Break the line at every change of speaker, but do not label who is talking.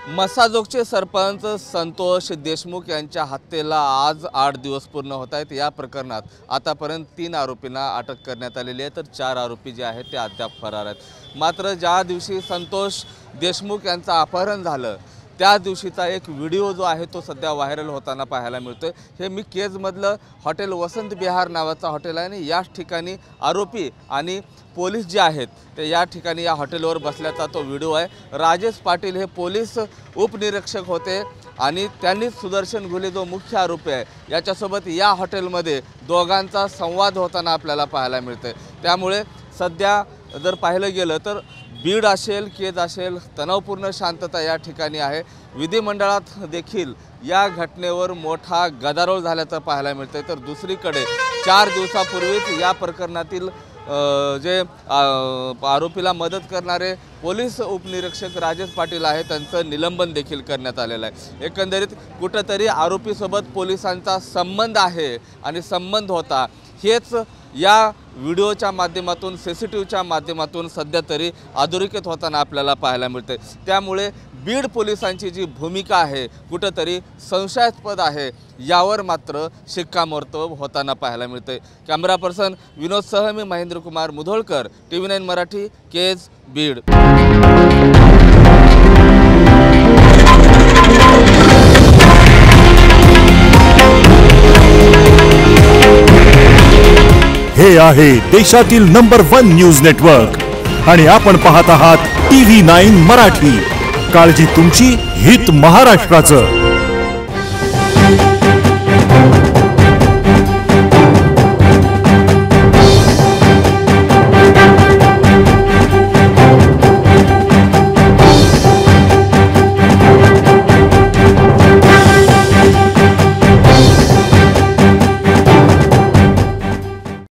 मसाजोगचे सरपंच संतोष देशमुख यांच्या हत्येला आज 8 दिवस पूर्ण होत आहेत। या प्रकरणात आतापर्यंत 3 आरोपींना अटक करण्यात आलेली आहे, तर 4 आरोपी जे आहेत ते अद्याप फरार आहेत। मात्र ज्या दिवशी संतोष देशमुख यांचं अपहरण झालं त्या दिवशीचा एक व्हिडिओ जो आहे तो सध्या व्हायरल होताना पाहायला मिळतोय। हे मी केजमधलं हॉटेल वसंत विहार नावाचं हॉटेल आहे आणि याच ठिकाणी आरोपी आणि पोलीस जे आहेत ते या ठिकाणी या हॉटेलवर बसल्याचा तो व्हिडिओ आहे। राजेश पाटील हे पोलीस उपनिरीक्षक होते आणि त्यांनी सुदर्शन घुले जो मुख्य आरोपी आहे याच्यासोबत या हॉटेलमध्ये दोघांचा संवाद होताना आपल्याला पाहायला मिळतोय। त्यामुळे सध्या जर पाहिलं गेलं तर बीड असेल केज असेल तणावपूर्ण शांतता या ठिकाणी आहे। विधिमंडळात देखील या घटनेवर मोठा गदारोळ झाल्याचं पाहायला मिळतंय। तर दुसरीकडे 4 दिवसापूर्वीच या प्रकरणातील जे आरोपीला मदत करणारे पोलीस उपनिरीक्षक राजेश पाटील आहे त्यांचं निलंबन देखील करण्यात आलेलं आहे। एकंदरीत कुठंतरी आरोपीसोबत पोलिसांचा संबंध आहे आणि संबंध होता हेच या व्हिडिओच्या माध्यमातून सीसीटीव्हीच्या माध्यमातून सध्या तरी अधोरेखित होताना आपल्याला पाहायला मिळते। त्यामुळे बीड पोलिसांची जी भूमिका आहे कुठंतरी संशयास्पद आहे यावर मात्र शिक्कामोर्तब होताना पाहायला मिळते। कॅमेरा पर्सन विनोदसह मी महेंद्र कुमार मुधोळकर, TV9 मराठी, केज, बीड।
हे आहे देशातील नंबर 1 न्यूज नेटवर्क आणि आपण पाहत आहात TV9 मराठी। काळजी तुमची, हित महाराष्ट्राचं।